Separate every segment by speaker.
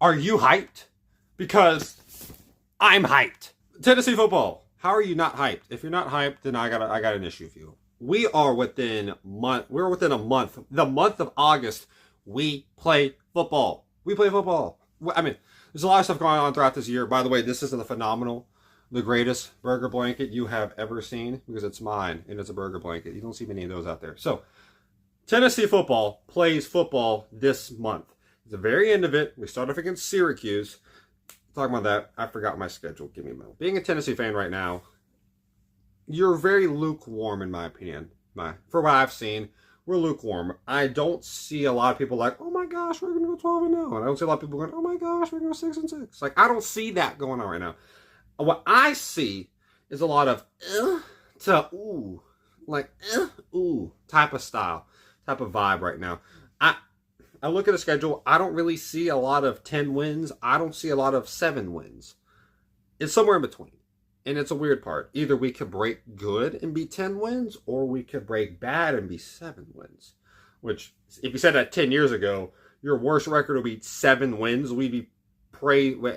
Speaker 1: Are you hyped? Because I'm hyped. Tennessee football. How are you not hyped? If you're not hyped, then I got an issue with you. We're within a month. The month of August, we play football. We play football. I mean, there's a lot of stuff going on throughout this year. By the way, this is the greatest burger blanket you have ever seen, because it's mine and it's a burger blanket. You don't see many of those out there. So, Tennessee football plays football this month. At the very end of it, we start off against Syracuse. Talking about that, I forgot my schedule. Give me a minute. Being a Tennessee fan right now, you're very lukewarm in my opinion. For what I've seen, we're lukewarm. I don't see a lot of people like, oh my gosh, we're going to go 12-0. And I don't see a lot of people going, oh my gosh, we're going to go 6-6. Like, I don't see that going on right now. What I see is a lot of to ooh, like ooh type of style, type of vibe right now. I look at the schedule. I don't really see a lot of 10 wins. I don't see a lot of 7 wins. It's somewhere in between. And it's a weird part. Either we could break good and be 10 wins, or we could break bad and be 7 wins. Which, if you said that 10 years ago, your worst record would be 7 wins, we'd be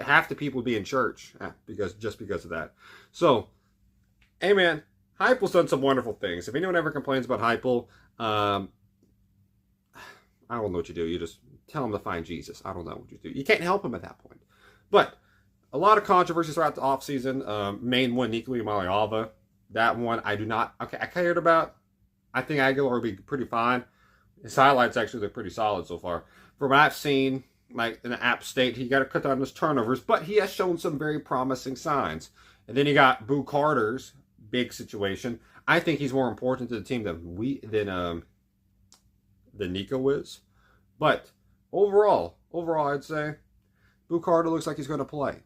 Speaker 1: half the people would be in church because of that. So, hey man, Heupel's done some wonderful things. If anyone ever complains about Heupel, I don't know what you do. You just tell him to find Jesus. I don't know what you do. You can't help him at that point. But a lot of controversies throughout the offseason. Main one, Nico Imaliava. That one I cared about. I think Aguilar will be pretty fine. His highlights actually look pretty solid so far. From what I've seen, like in the App State, he got to cut down his turnovers, but he has shown some very promising signs. And then you got Boo Carter's big situation. I think he's more important to the team than Nico is. But overall, I'd say Boo Carter looks like he's going to play.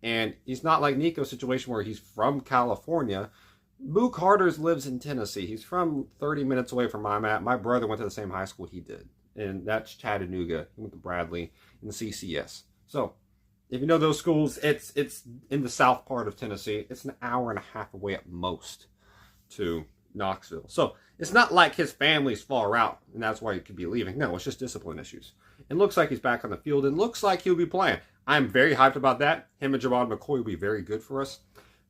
Speaker 1: And he's not like Nico's situation where he's from California. Boo Carter lives in Tennessee. He's from 30 minutes away from where I'm at. My brother went to the same high school he did. And that's Chattanooga. He went to Bradley and CCS. So, if you know those schools, it's in the south part of Tennessee. It's an hour and a half away at most to Knoxville. So, it's not like his family's far out, and that's why he could be leaving. No, it's just discipline issues. It looks like he's back on the field, and looks like he'll be playing. I'm very hyped about that. Him and Javon McCoy will be very good for us.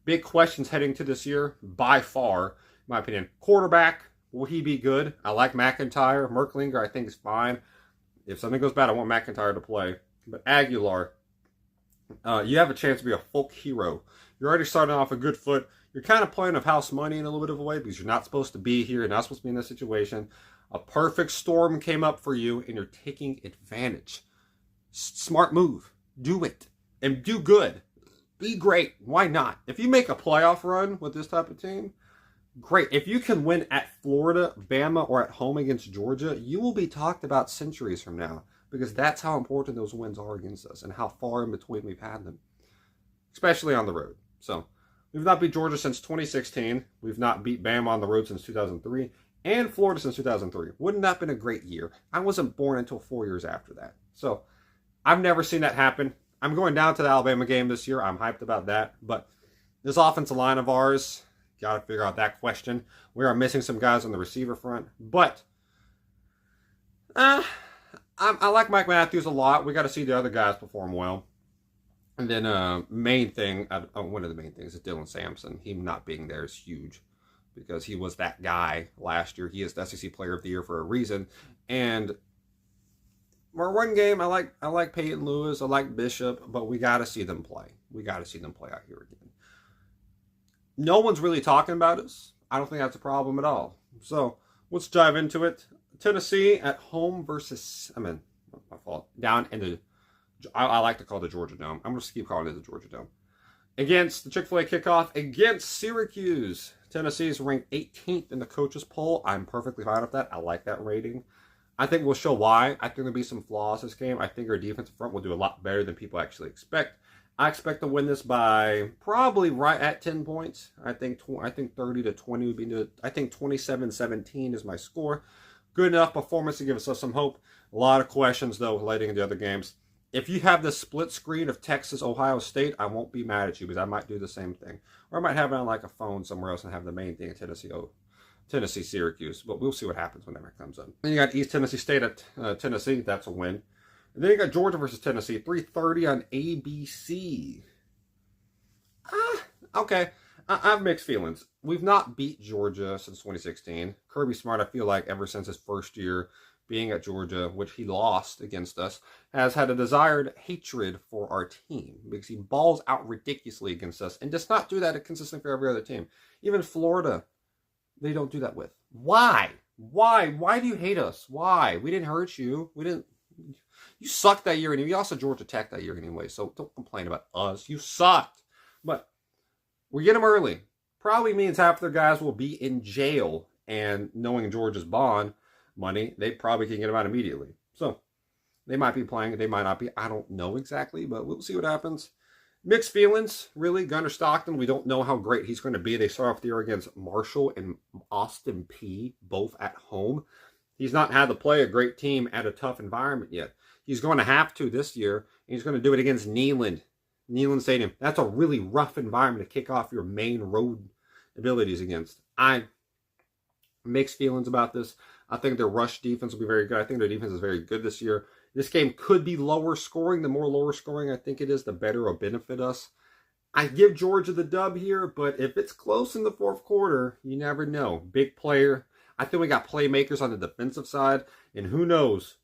Speaker 1: Big questions heading to this year, by far, in my opinion. Quarterback, will he be good? I like McIntyre. Merklinger, I think, is fine. If something goes bad, I want McIntyre to play. But Aguilar, you have a chance to be a folk hero. You're already starting off a good foot. You're kind of playing with house money in a little bit of a way because you're not supposed to be here. You're not supposed to be in this situation. A perfect storm came up for you, and you're taking advantage. Smart move. Do it. And do good. Be great. Why not? If you make a playoff run with this type of team, great. If you can win at Florida, Bama, or at home against Georgia, you will be talked about centuries from now, because that's how important those wins are against us and how far in between we've had them, especially on the road. So, we've not beat Georgia since 2016. We've not beat Bama on the road since 2003, and Florida since 2003. Wouldn't that have been a great year? I wasn't born until 4 years after that. So, I've never seen that happen. I'm going down to the Alabama game this year. I'm hyped about that. But this offensive line of ours, got to figure out that question. We are missing some guys on the receiver front. But I like Mike Matthews a lot. We got to see the other guys perform well. And then main thing, one of the main things is Dylan Sampson. Him not being there is huge, because he was that guy last year. He is the SEC Player of the Year for a reason. And our one game, I like Peyton Lewis, I like Bishop, but we got to see them play. We got to see them play out here again. No one's really talking about us. I don't think that's a problem at all. So let's dive into it. Tennessee at home versus, my fault, down in the, I like to call it the Georgia Dome. I'm going to keep calling it the Georgia Dome. Against the Chick-fil-A kickoff against Syracuse. Tennessee is ranked 18th in the coaches poll. I'm perfectly fine with that. I like that rating. I think we'll show why. I think there'll be some flaws this game. I think our defensive front will do a lot better than people actually expect. I expect to win this by probably right at 10 points. I think 30 to 20 would be good. I think 27-17 is my score. Good enough performance to give us some hope. A lot of questions, though, relating to the other games. If you have the split screen of Texas, Ohio State, I won't be mad at you, because I might do the same thing. Or I might have it on like a phone somewhere else and have the main thing at Tennessee, Syracuse. But we'll see what happens whenever it comes up. Then you got East Tennessee State at Tennessee. That's a win. And then you got Georgia versus Tennessee, 3:30 on ABC. Okay. I have mixed feelings. We've not beat Georgia since 2016. Kirby Smart, I feel like, ever since his first year being at Georgia, which he lost against us, has had a desired hatred for our team because he balls out ridiculously against us and does not do that consistently for every other team. Even Florida, they don't do that with. Why? Why? Why do you hate us? Why? We didn't hurt you. We didn't. You sucked that year anyway. You also Georgia Tech that year anyway, so don't complain about us. You sucked. But we get them early. Probably means half their guys will be in jail, and knowing Georgia's bond money, they probably can get them out immediately. So they might be playing, they might not be. I don't know exactly, but we'll see what happens. Mixed feelings, really. Gunnar Stockton, we don't know how great he's going to be. They start off the year against Marshall and Austin Peay, both at home. He's not had to play a great team at a tough environment yet. He's going to have to this year, and he's going to do it against Neyland Stadium. That's a really rough environment to kick off your main road abilities against. I mixed feelings about this. I think their rush defense will be very good. I think their defense is very good this year. This game could be lower scoring. The more lower scoring I think it is, the better it'll benefit us. I give Georgia the dub here, but if it's close in the fourth quarter, you never know. Big player. I think we got playmakers on the defensive side, and who knows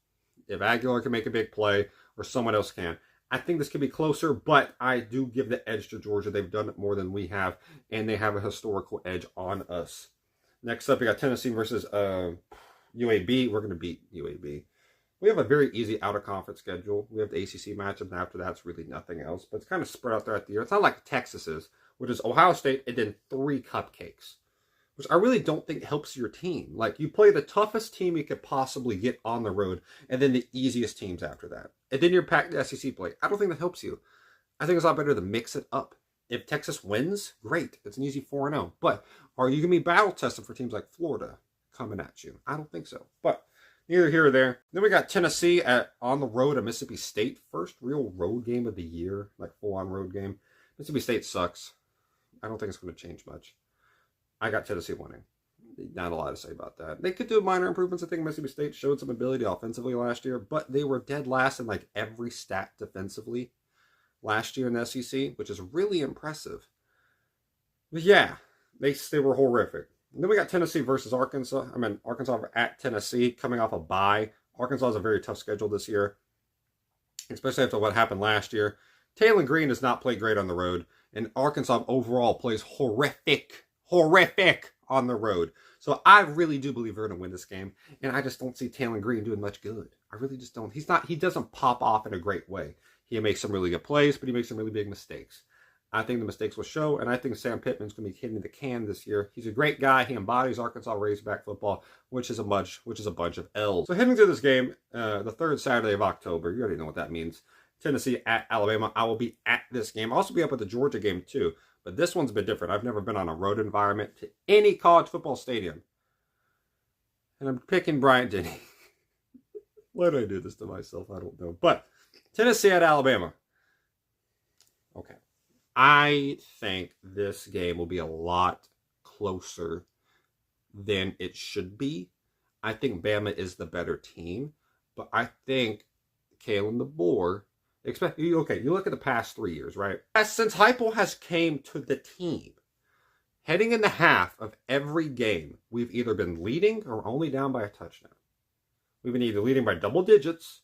Speaker 1: if Aguilar can make a big play or someone else can. I think this could be closer, but I do give the edge to Georgia. They've done it more than we have, and they have a historical edge on us. Next up, we got Tennessee versus UAB. We're going to beat UAB. We have a very easy out-of-conference schedule. We have the ACC matchup, and after that, it's really nothing else. But it's kind of spread out throughout the year. It's not like Texas is, which is Ohio State and then 3 cupcakes, which I really don't think helps your team. Like, you play the toughest team you could possibly get on the road, and then the easiest teams after that. And then you're packed the SEC play. I don't think that helps you. I think it's a lot better to mix it up. If Texas wins, great. It's an easy 4-0. But are you going to be battle-tested for teams like Florida coming at you? I don't think so. But neither here or there. Then we got Tennessee on the road at Mississippi State. First real road game of the year, like full-on road game. Mississippi State sucks. I don't think it's going to change much. I got Tennessee winning. Not a lot to say about that. They could do minor improvements. I think Mississippi State showed some ability offensively last year, but they were dead last in like every stat defensively last year in the SEC, which is really impressive. But yeah, they were horrific. And then we got Tennessee versus Arkansas. Arkansas at Tennessee, coming off a bye. Arkansas has a very tough schedule this year, especially after what happened last year. Taylor Green does not play great on the road, and Arkansas overall plays horrific on the road. So I really do believe we're going to win this game, and I just don't see Taylor Green doing much good. I really just don't. He doesn't pop off in a great way. He makes some really good plays, but he makes some really big mistakes. I think the mistakes will show, and I think Sam Pittman's going to be hitting the can this year. He's a great guy. He embodies Arkansas Razorback football, which is a bunch of L's. So heading to this game, the third Saturday of October, you already know what that means. Tennessee at Alabama. I will be at this game. I'll also be up at the Georgia game too, but this one's a bit different. I've never been on a road environment to any college football stadium, and I'm picking Bryant-Denny. Why do I do this to myself? I don't know. But Tennessee at Alabama. Okay. I think this game will be a lot closer than it should be. I think Bama is the better team, but I think Kalen DeBoer, you look at the past 3 years, right? Since Heupel has came to the team, heading in the half of every game, we've either been leading or only down by a touchdown. We've been either leading by double digits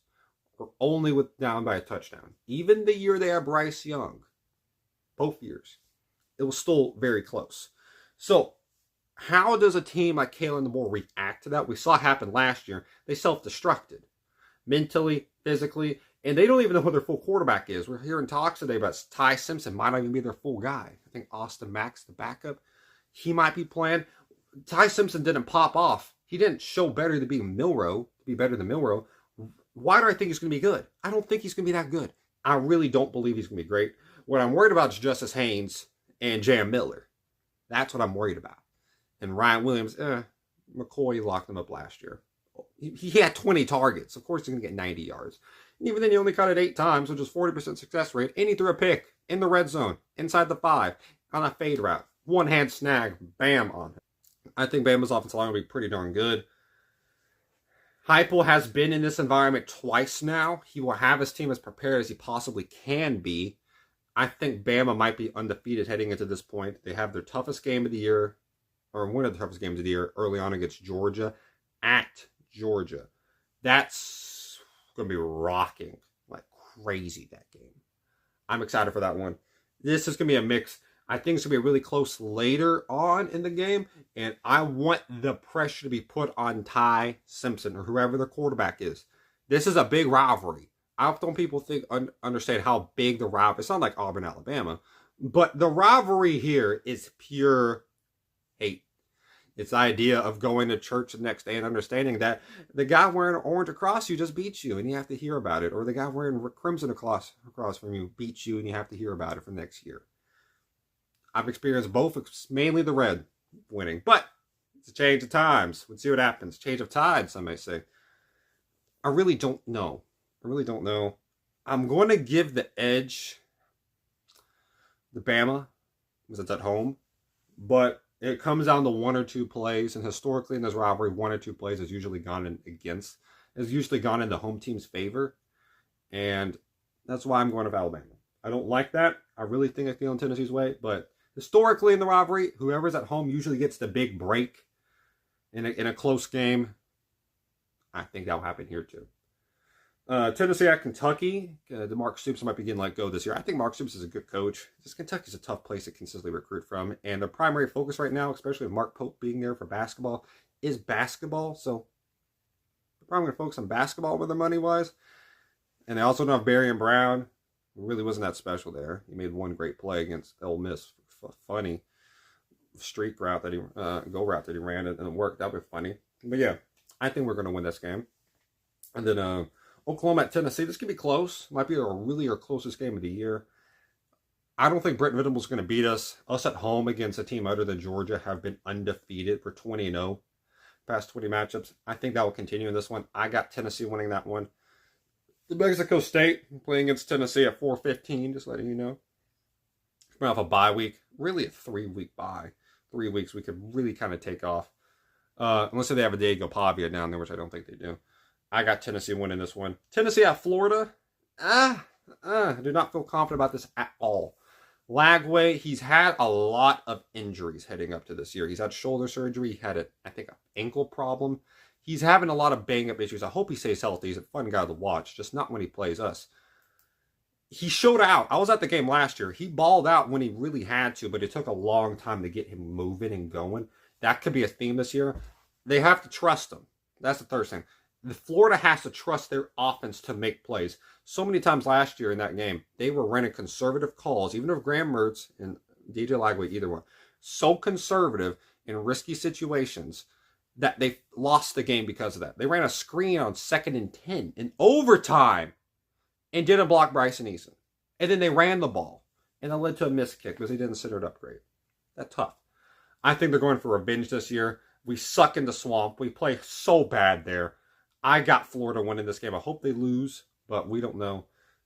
Speaker 1: or only down by a touchdown. Even the year they had Bryce Young, both years, it was still very close. So how does a team like Kalen DeBoer react to that? We saw it happen last year. They self-destructed mentally, physically, and they don't even know who their full quarterback is. We're hearing talks today about Ty Simpson might not even be their full guy. I think Austin Mack's the backup. He might be playing. Ty Simpson didn't pop off. He didn't show better to be better than Milroe. Why do I think he's going to be good? I don't think he's going to be that good. I really don't believe he's going to be great. What I'm worried about is Justice Haynes and Jam Miller. That's what I'm worried about. And Ryan Williams, McCoy locked him up last year. He had 20 targets. Of course he's going to get 90 yards. And even then, he only caught it 8 times, which is 40% success rate. And he threw a pick in the red zone, inside the 5, on a fade route. One-hand snag, bam, on him. I think Bama's offensive line will be pretty darn good. Heupel has been in this environment twice now. He will have his team as prepared as he possibly can be. I think Bama might be undefeated heading into this point. They have their toughest game of the year, or one of the toughest games of the year, early on against Georgia, at Georgia. That's going to be rocking like crazy, that game. I'm excited for that one. This is going to be a mix. I think it's going to be really close later on in the game, and I want the pressure to be put on Ty Simpson or whoever the quarterback is. This is a big rivalry. I don't people understand how big the rivalry. It's not like Auburn, Alabama, but the rivalry here is pure hate. It's the idea of going to church the next day and understanding that the guy wearing an orange across you just beats you and you have to hear about it, or the guy wearing crimson across from you beats you and you have to hear about it for next year. I've experienced both, mainly the red winning, but it's a change of times. Let's see what happens. Change of tide, some may say. I really don't know. I'm going to give the edge the Bama, because it's at home, but it comes down to one or two plays, and historically in this rivalry, one or two plays has usually gone in the home team's favor, and that's why I'm going with Alabama. I don't like that. I really think it's going Tennessee's way, but historically in the rivalry, whoever's at home usually gets the big break in a close game. I think that'll happen here too. Tennessee at Kentucky. Mark Stoops might be getting let go this year. I think Mark Stoops is a good coach. Kentucky's a tough place to consistently recruit from. And the primary focus right now, especially with Mark Pope being there for basketball, is basketball. So they're probably going to focus on basketball with their money-wise. And they also don't have Barry and Brown. It really wasn't that special there. He made one great play against Ole Miss. Funny streak route that go route that he ran, and it worked. That would be funny. But yeah, I think we're going to win this game. And then Oklahoma at Tennessee. This could be close. Might be our closest game of the year. I don't think Brent Venables going to beat us. Us at home against a team other than Georgia have been undefeated for 20-0 past 20 matchups. I think that will continue in this one. I got Tennessee winning that one. New Mexico State playing against Tennessee at 4:15. Just letting you know. Coming off a bye week, really a 3-week bye. 3 weeks we could really kind of take off. Unless they have a Diego Pavia down there, which I don't think they do. I got Tennessee winning this one. Tennessee at Florida. I do not feel confident about this at all. Lagway, he's had a lot of injuries heading up to this year. He's had shoulder surgery. He had, an ankle problem. He's having a lot of bang-up issues. I hope he stays healthy. He's a fun guy to watch, just not when he plays us. He showed out. I was at the game last year. He balled out when he really had to, but it took a long time to get him moving and going. That could be a theme this year. They have to trust him. That's the third thing. Florida has to trust their offense to make plays. So many times last year in that game, they were running conservative calls, even if Graham Mertz and DJ Lagway, either one, so conservative in risky situations that they lost the game because of that. They ran a screen on 2nd and 10 in overtime and didn't block Bryson Eason. And then they ran the ball, and it led to a missed kick because he didn't consider it upgrade. That's tough. I think they're going for revenge this year. We suck in the swamp. We play so bad there. I got Florida winning this game. I hope they lose, but we don't know.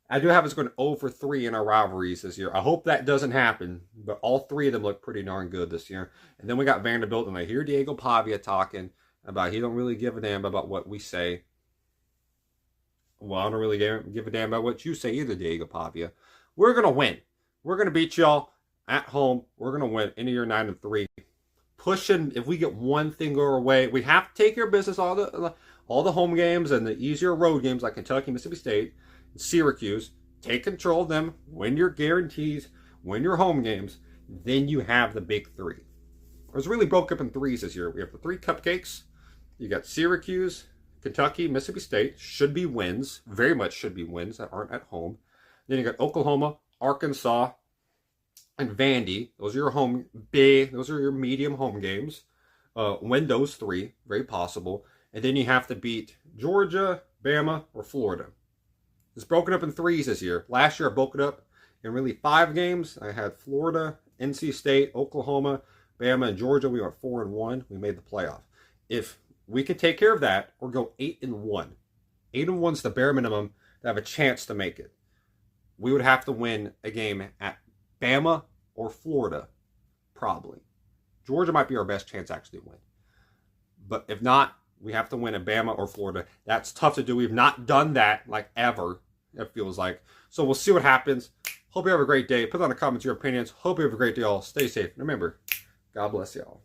Speaker 1: I do have us going 0-3 in our rivalries this year. I hope that doesn't happen, but all three of them look pretty darn good this year. And then we got Vanderbilt, and I hear Diego Pavia talking about he don't really give a damn about what we say. Well, I don't really give a damn about what you say either, Diego Pavia. We're going to win. We're going to beat y'all at home. We're going to win into your 9-3. Pushing, if we get one thing our way, we have to take care of business all the home games and the easier road games like Kentucky, Mississippi State, and Syracuse. Take control of them, win your guarantees, win your home games. Then you have the big three. It was really broke up in threes this year. We have the three cupcakes. You got Syracuse, Kentucky, Mississippi State. Should be wins. Very much should be wins that aren't at home. Then you got Oklahoma, Arkansas, and Vandy. Those are your home big. Those are your medium home games. Win those three. Very possible. And then you have to beat Georgia, Bama, or Florida. It's broken up in threes this year. Last year I broke it up in really 5 games. I had Florida, NC State, Oklahoma, Bama, and Georgia. We went 4-1. We made the playoff. If we can take care of that or go 8-1. 8-1 is the bare minimum to have a chance to make it. We would have to win a game at Bama or Florida, probably. Georgia might be our best chance actually to win. But if not, We have to win at Bama or Florida. That's tough to do. We've not done that like ever, it feels like. So we'll see what happens. Hope you have a great day. Put on the comments your opinions. Hope you have a great day all. Stay safe. Remember, God bless y'all.